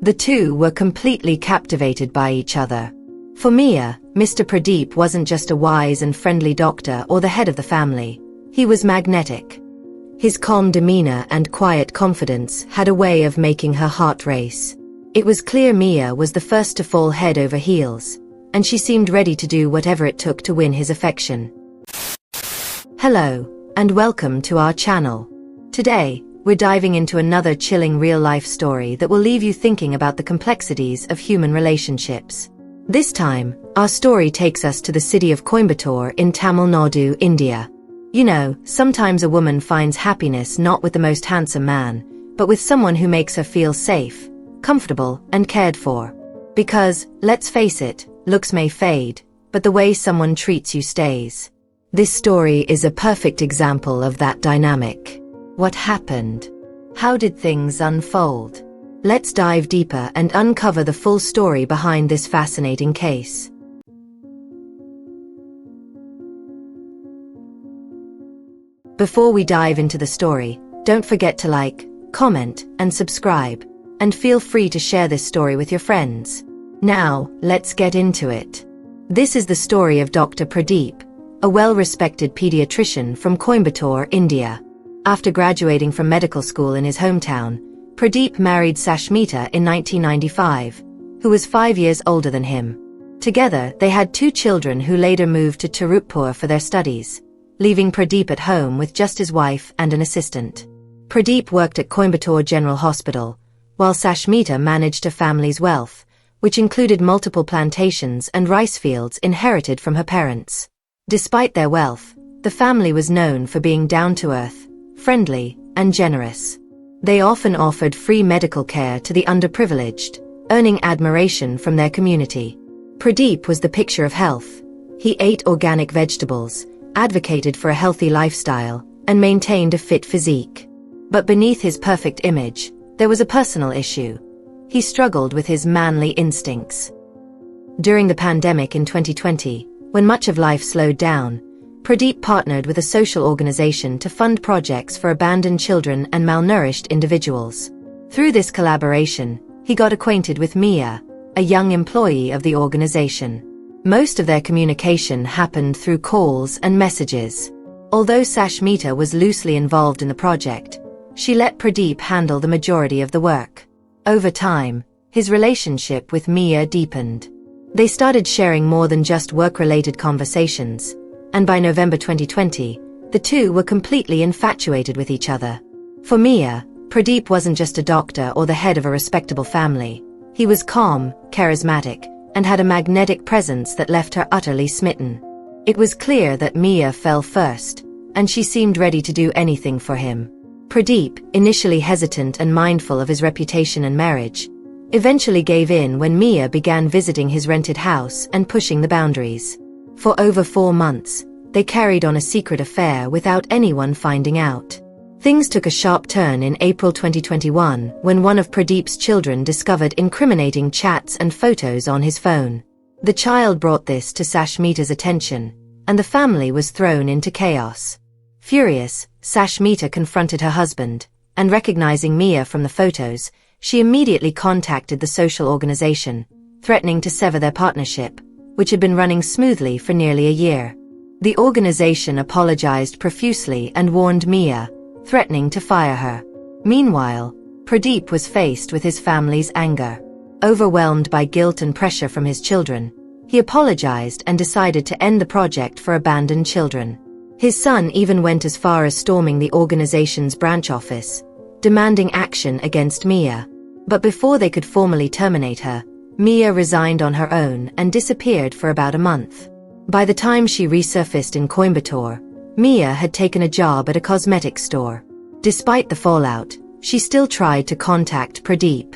The two were completely captivated by each other. For Mia, Mr. Pradeep wasn't just a wise and friendly doctor or the head of the family. He was magnetic. His calm demeanor and quiet confidence had a way of making her heart race. It was clear Mia was the first to fall head over heels, and she seemed ready to do whatever it took to win his affection. Hello, and welcome to our channel. Today, we're diving into another chilling real-life story that will leave you thinking about the complexities of human relationships. This time, our story takes us to the city of Coimbatore in Tamil Nadu, India. You know, sometimes a woman finds happiness not with the most handsome man, but with someone who makes her feel safe, comfortable, and cared for. Because, let's face it, looks may fade, but the way someone treats you stays. This story is a perfect example of that dynamic. What happened? How did things unfold? Let's dive deeper and uncover the full story behind this fascinating case. Before we dive into the story, don't forget to like, comment, and subscribe. And feel free to share this story with your friends. Now, let's get into it. This is the story of Dr. Pradeep, a well-respected pediatrician from Coimbatore, India. After graduating from medical school in his hometown, Pradeep married Sashmita in 1995, who was 5 years older than him. Together, they had 2 children who later moved to Tirupur for their studies, leaving Pradeep at home with just his wife and an assistant. Pradeep worked at Coimbatore General Hospital, while Sashmita managed her family's wealth, which included multiple plantations and rice fields inherited from her parents. Despite their wealth, the family was known for being down-to-earth, friendly, and generous. They often offered free medical care to the underprivileged, earning admiration from their community. Pradeep was the picture of health. He ate organic vegetables, advocated for a healthy lifestyle, and maintained a fit physique. But beneath his perfect image, there was a personal issue. He struggled with his manly instincts. During the pandemic in 2020, when much of life slowed down, Pradeep partnered with a social organization to fund projects for abandoned children and malnourished individuals. Through this collaboration, he got acquainted with Mia, a young employee of the organization. Most of their communication happened through calls and messages. Although Sashmita was loosely involved in the project, she let Pradeep handle the majority of the work. Over time, his relationship with Mia deepened. They started sharing more than just work-related conversations, and by November 2020, the two were completely infatuated with each other. For Mia, Pradeep wasn't just a doctor or the head of a respectable family. He was calm, charismatic, and had a magnetic presence that left her utterly smitten. It was clear that Mia fell first, and she seemed ready to do anything for him. Pradeep, initially hesitant and mindful of his reputation and marriage, eventually gave in when Mia began visiting his rented house and pushing the boundaries. For over 4 months, they carried on a secret affair without anyone finding out. Things took a sharp turn in April 2021 when one of Pradeep's children discovered incriminating chats and photos on his phone. The child brought this to Sashmita's attention, and the family was thrown into chaos. Furious, Sashmita confronted her husband, and recognizing Mia from the photos, she immediately contacted the social organization, threatening to sever their partnership, which had been running smoothly for nearly a year. The organization apologized profusely and warned Mia, threatening to fire her. Meanwhile, Pradeep was faced with his family's anger. Overwhelmed by guilt and pressure from his children, he apologized and decided to end the project for abandoned children. His son even went as far as storming the organization's branch office, demanding action against Mia. But before they could formally terminate her, Mia resigned on her own and disappeared for about a month. By the time she resurfaced in Coimbatore, Mia had taken a job at a cosmetics store. Despite the fallout, she still tried to contact Pradeep.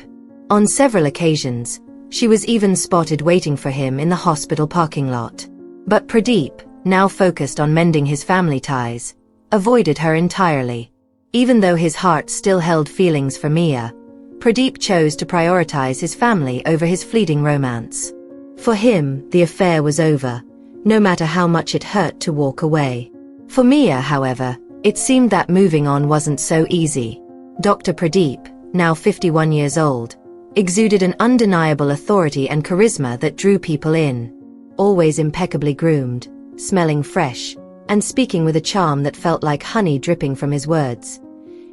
On several occasions, she was even spotted waiting for him in the hospital parking lot. But Pradeep, now focused on mending his family ties, avoided her entirely. Even though his heart still held feelings for Mia, Pradeep chose to prioritize his family over his fleeting romance. For him, the affair was over, no matter how much it hurt to walk away. For Mia, however, it seemed that moving on wasn't so easy. Dr. Pradeep, now 51 years old, exuded an undeniable authority and charisma that drew people in. Always impeccably groomed, smelling fresh, and speaking with a charm that felt like honey dripping from his words.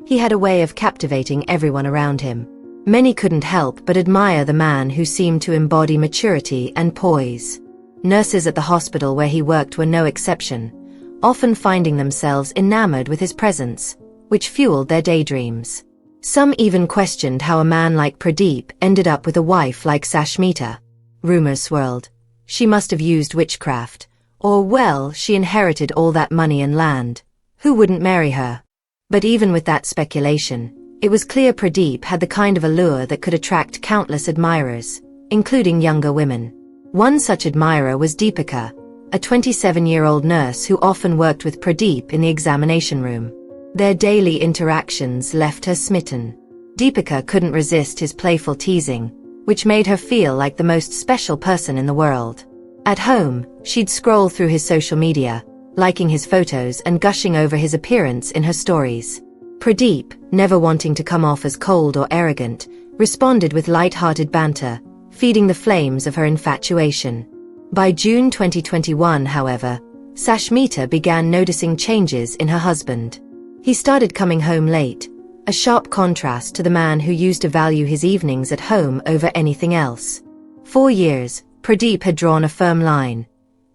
He had a way of captivating everyone around him. Many couldn't help but admire the man who seemed to embody maturity and poise. Nurses at the hospital where he worked were no exception, often finding themselves enamored with his presence, which fueled their daydreams. Some even questioned how a man like Pradeep ended up with a wife like Sashmita. Rumors swirled. She must have used witchcraft, or well, she inherited all that money and land. Who wouldn't marry her? But even with that speculation, it was clear Pradeep had the kind of allure that could attract countless admirers, including younger women. One such admirer was Deepika, a 27-year-old nurse who often worked with Pradeep in the examination room. Their daily interactions left her smitten. Deepika couldn't resist his playful teasing, which made her feel like the most special person in the world. At home, she'd scroll through his social media, liking his photos and gushing over his appearance in her stories. Pradeep, never wanting to come off as cold or arrogant, responded with light-hearted banter, feeding the flames of her infatuation. By June 2021, however, Sashmita began noticing changes in her husband. He started coming home late, a sharp contrast to the man who used to value his evenings at home over anything else. 4 years, Pradeep had drawn a firm line.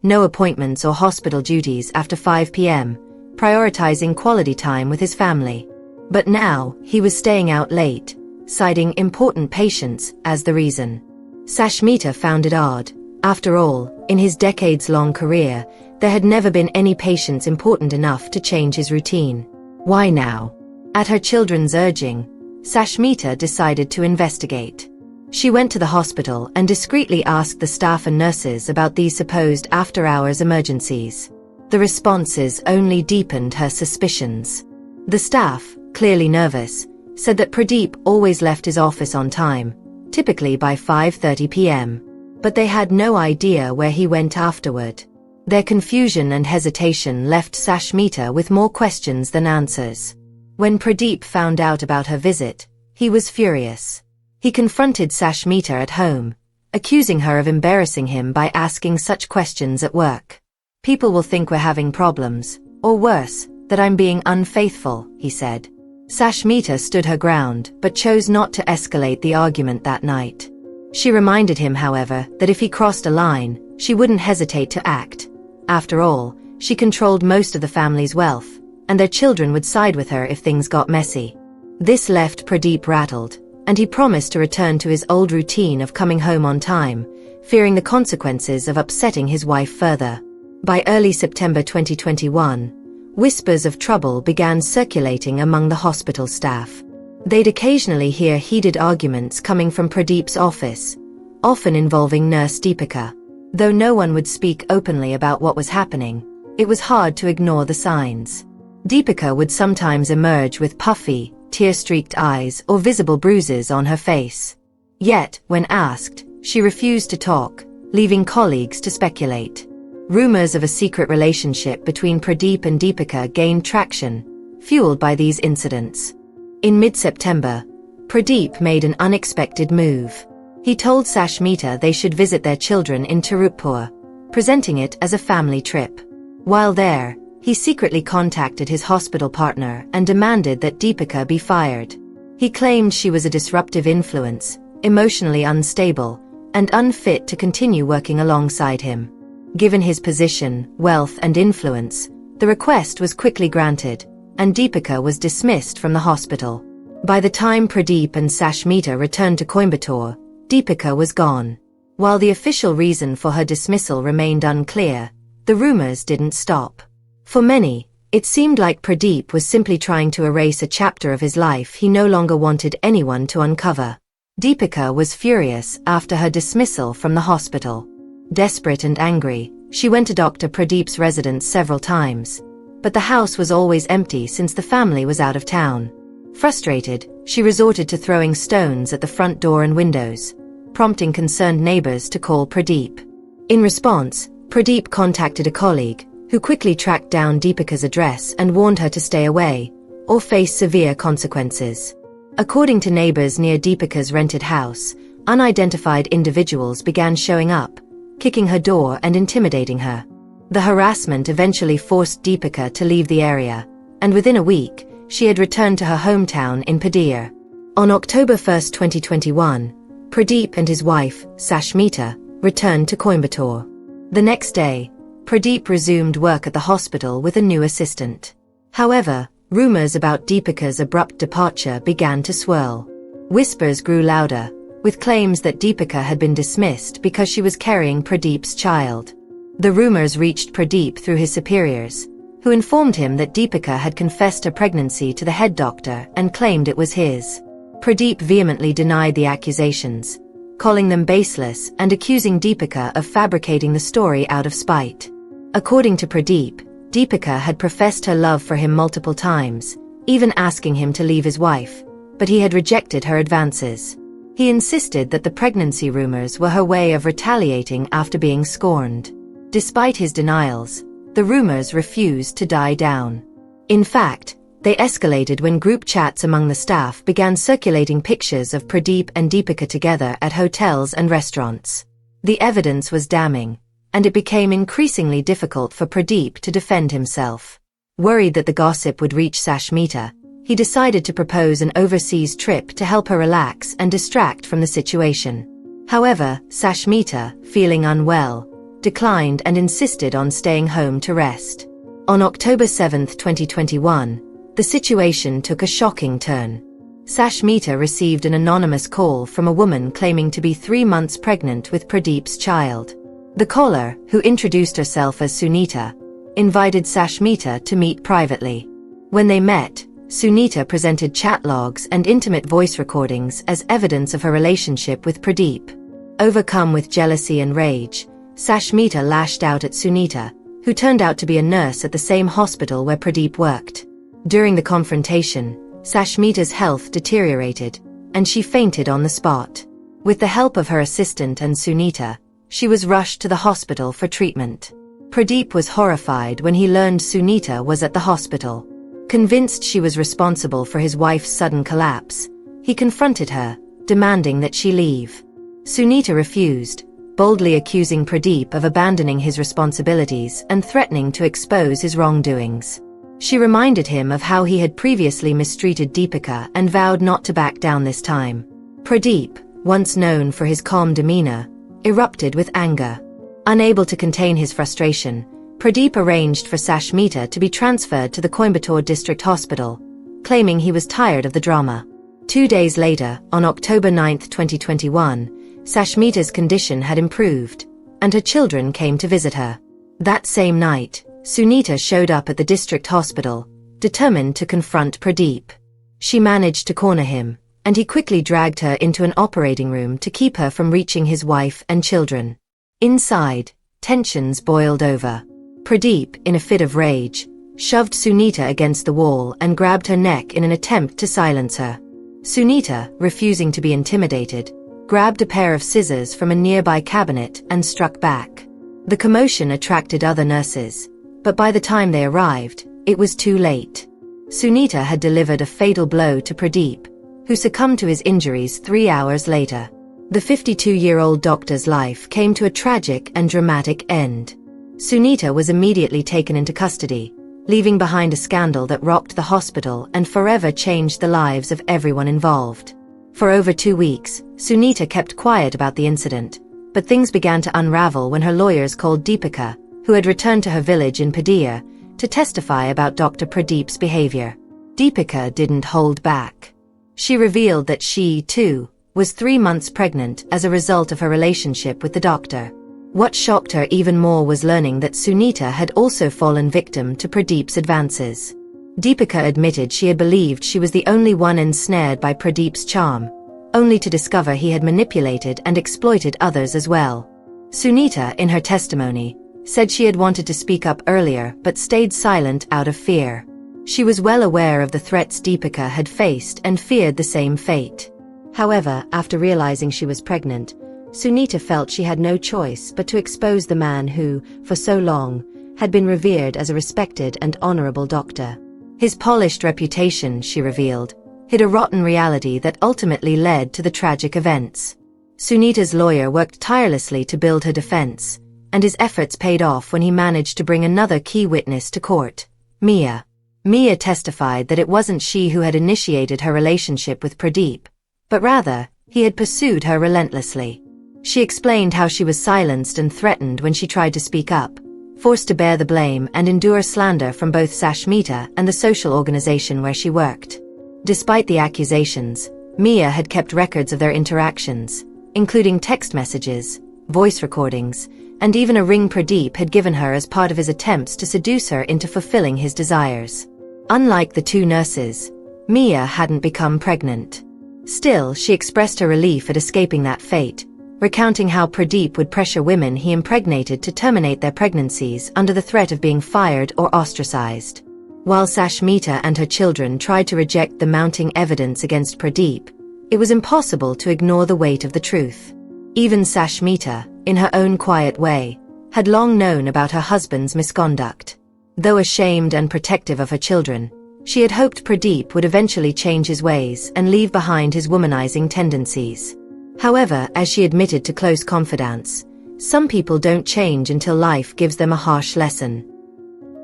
No appointments or hospital duties after 5 p.m., prioritizing quality time with his family. But now, he was staying out late, citing important patients as the reason. Sashmita found it odd. After all, in his decades-long career, there had never been any patients important enough to change his routine. Why now? At her children's urging, Sashmita decided to investigate. She went to the hospital and discreetly asked the staff and nurses about these supposed after-hours emergencies. The responses only deepened her suspicions. The staff, clearly nervous, said that Pradeep always left his office on time, typically by 5:30 p.m., but they had no idea where he went afterward. Their confusion and hesitation left Sashmita with more questions than answers. When Pradeep found out about her visit, he was furious. He confronted Sashmita at home, accusing her of embarrassing him by asking such questions at work. "People will think we're having problems, or worse, that I'm being unfaithful," he said. Sashmita stood her ground but chose not to escalate the argument that night. She reminded him, however, that if he crossed a line, she wouldn't hesitate to act. After all, she controlled most of the family's wealth, and their children would side with her if things got messy. This left Pradeep rattled, and he promised to return to his old routine of coming home on time, fearing the consequences of upsetting his wife further. By early September 2021, whispers of trouble began circulating among the hospital staff. They'd occasionally hear heated arguments coming from Pradeep's office, often involving nurse Deepika. Though no one would speak openly about what was happening, it was hard to ignore the signs. Deepika would sometimes emerge with puffy, tear-streaked eyes or visible bruises on her face. Yet, when asked, she refused to talk, leaving colleagues to speculate. Rumors of a secret relationship between Pradeep and Deepika gained traction, fueled by these incidents. In mid-September, Pradeep made an unexpected move. He told Sashmita they should visit their children in Tirupur, presenting it as a family trip. While there, he secretly contacted his hospital partner and demanded that Deepika be fired. He claimed she was a disruptive influence, emotionally unstable, and unfit to continue working alongside him. Given his position, wealth, and influence, the request was quickly granted, and Deepika was dismissed from the hospital. By the time Pradeep and Sashmita returned to Coimbatore, Deepika was gone. While the official reason for her dismissal remained unclear, the rumors didn't stop. For many, it seemed like Pradeep was simply trying to erase a chapter of his life he no longer wanted anyone to uncover. Deepika was furious after her dismissal from the hospital. Desperate and angry, she went to Dr. Pradeep's residence several times, but the house was always empty since the family was out of town. Frustrated, she resorted to throwing stones at the front door and windows, prompting concerned neighbors to call Pradeep. In response, Pradeep contacted a colleague, who quickly tracked down Deepika's address and warned her to stay away, or face severe consequences. According to neighbors near Deepika's rented house, unidentified individuals began showing up, kicking her door and intimidating her. The harassment eventually forced Deepika to leave the area, and within a week, she had returned to her hometown in Padir. On October 1, 2021, Pradeep and his wife, Sashmita, returned to Coimbatore. The next day, Pradeep resumed work at the hospital with a new assistant. However, rumors about Deepika's abrupt departure began to swirl. Whispers grew louder, with claims that Deepika had been dismissed because she was carrying Pradeep's child. The rumors reached Pradeep through his superiors, who informed him that Deepika had confessed her pregnancy to the head doctor and claimed it was his. Pradeep vehemently denied the accusations, calling them baseless and accusing Deepika of fabricating the story out of spite. According to Pradeep, Deepika had professed her love for him multiple times, even asking him to leave his wife, but he had rejected her advances. He insisted that the pregnancy rumors were her way of retaliating after being scorned. Despite his denials, the rumors refused to die down. In fact, they escalated when group chats among the staff began circulating pictures of Pradeep and Deepika together at hotels and restaurants. The evidence was damning, and it became increasingly difficult for Pradeep to defend himself. Worried that the gossip would reach Sashmita, he decided to propose an overseas trip to help her relax and distract from the situation. However, Sashmita, feeling unwell, declined and insisted on staying home to rest. On October 7, 2021, the situation took a shocking turn. Sashmita received an anonymous call from a woman claiming to be 3 months pregnant with Pradeep's child. The caller, who introduced herself as Sunita, invited Sashmita to meet privately. When they met, Sunita presented chat logs and intimate voice recordings as evidence of her relationship with Pradeep. Overcome with jealousy and rage, Sashmita lashed out at Sunita, who turned out to be a nurse at the same hospital where Pradeep worked. During the confrontation, Sashmita's health deteriorated, and she fainted on the spot. With the help of her assistant and Sunita, she was rushed to the hospital for treatment. Pradeep was horrified when he learned Sunita was at the hospital. Convinced she was responsible for his wife's sudden collapse, he confronted her, demanding that she leave. Sunita refused, boldly accusing Pradeep of abandoning his responsibilities and threatening to expose his wrongdoings. She reminded him of how he had previously mistreated Deepika and vowed not to back down this time. Pradeep, once known for his calm demeanor, erupted with anger. Unable to contain his frustration, Pradeep arranged for Sashmita to be transferred to the Coimbatore District Hospital, claiming he was tired of the drama. 2 days later, on October 9, 2021, Sashmita's condition had improved, and her children came to visit her. That same night, Sunita showed up at the district hospital, determined to confront Pradeep. She managed to corner him, and he quickly dragged her into an operating room to keep her from reaching his wife and children. Inside, tensions boiled over. Pradeep, in a fit of rage, shoved Sunita against the wall and grabbed her neck in an attempt to silence her. Sunita, refusing to be intimidated, grabbed a pair of scissors from a nearby cabinet and struck back. The commotion attracted other nurses, but by the time they arrived, it was too late. Sunita had delivered a fatal blow to Pradeep, who succumbed to his injuries 3 hours later. The 52-year-old doctor's life came to a tragic and dramatic end. Sunita was immediately taken into custody, leaving behind a scandal that rocked the hospital and forever changed the lives of everyone involved. For over 2 weeks, Sunita kept quiet about the incident, but things began to unravel when her lawyers called Deepika, who had returned to her village in Padir, to testify about Dr. Pradeep's behavior. Deepika didn't hold back. She revealed that she, too, was 3 months pregnant as a result of her relationship with the doctor. What shocked her even more was learning that Sunita had also fallen victim to Pradeep's advances. Deepika admitted she had believed she was the only one ensnared by Pradeep's charm, only to discover he had manipulated and exploited others as well. Sunita, in her testimony, said she had wanted to speak up earlier but stayed silent out of fear. She was well aware of the threats Deepika had faced and feared the same fate. However, after realizing she was pregnant, Sunita felt she had no choice but to expose the man who, for so long, had been revered as a respected and honorable doctor. His polished reputation, she revealed, hid a rotten reality that ultimately led to the tragic events. Sunita's lawyer worked tirelessly to build her defense, and his efforts paid off when he managed to bring another key witness to court, Mia. Mia testified that it wasn't she who had initiated her relationship with Pradeep, but rather, he had pursued her relentlessly. She explained how she was silenced and threatened when she tried to speak up, forced to bear the blame and endure slander from both Sashmita and the social organization where she worked. Despite the accusations, Mia had kept records of their interactions, including text messages, voice recordings, and even a ring Pradeep had given her as part of his attempts to seduce her into fulfilling his desires. Unlike the two nurses, Mia hadn't become pregnant. Still, she expressed her relief at escaping that fate, recounting how Pradeep would pressure women he impregnated to terminate their pregnancies under the threat of being fired or ostracized. While Sashmita and her children tried to reject the mounting evidence against Pradeep, it was impossible to ignore the weight of the truth. Even Sashmita, in her own quiet way, had long known about her husband's misconduct. Though ashamed and protective of her children, she had hoped Pradeep would eventually change his ways and leave behind his womanizing tendencies. However, as she admitted to close confidants, some people don't change until life gives them a harsh lesson.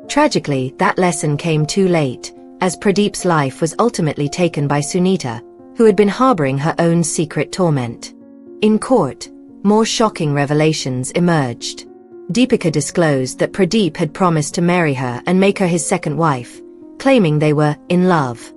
Tragically, that lesson came too late, as Pradeep's life was ultimately taken by Sunita, who had been harboring her own secret torment. In court, more shocking revelations emerged. Deepika disclosed that Pradeep had promised to marry her and make her his second wife, claiming they were in love.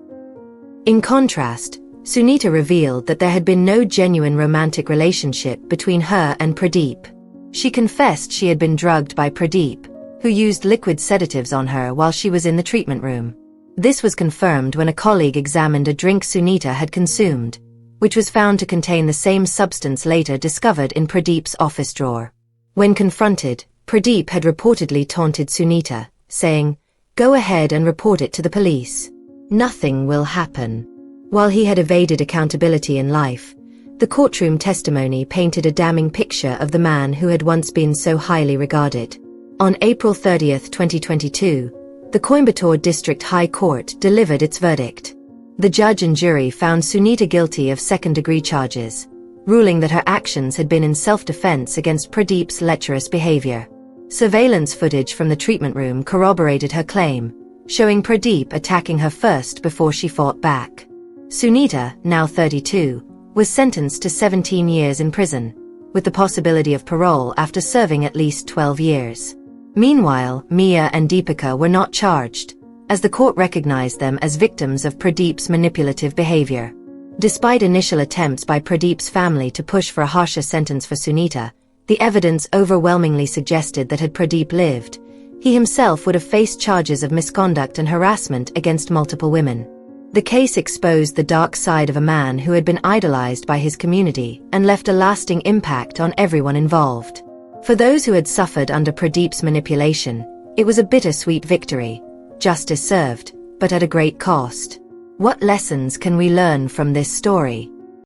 In contrast, Sunita revealed that there had been no genuine romantic relationship between her and Pradeep. She confessed she had been drugged by Pradeep, who used liquid sedatives on her while she was in the treatment room. This was confirmed when a colleague examined a drink Sunita had consumed, which was found to contain the same substance later discovered in Pradeep's office drawer. When confronted, Pradeep had reportedly taunted Sunita, saying, "Go ahead and report it to the police. Nothing will happen." While he had evaded accountability in life, the courtroom testimony painted a damning picture of the man who had once been so highly regarded. On April 30, 2022, the Coimbatore District High Court delivered its verdict. The judge and jury found Sunita guilty of second-degree charges, ruling that her actions had been in self-defense against Pradeep's lecherous behavior. Surveillance footage from the treatment room corroborated her claim, showing Pradeep attacking her first before she fought back. Sunita, now 32, was sentenced to 17 years in prison, with the possibility of parole after serving at least 12 years. Meanwhile, Mia and Deepika were not charged, as the court recognized them as victims of Pradeep's manipulative behavior. Despite initial attempts by Pradeep's family to push for a harsher sentence for Sunita, the evidence overwhelmingly suggested that had Pradeep lived, he himself would have faced charges of misconduct and harassment against multiple women. The case exposed the dark side of a man who had been idolized by his community and left a lasting impact on everyone involved. For those who had suffered under Pradeep's manipulation, it was a bittersweet victory, justice served, but at a great cost. What lessons can we learn from this story?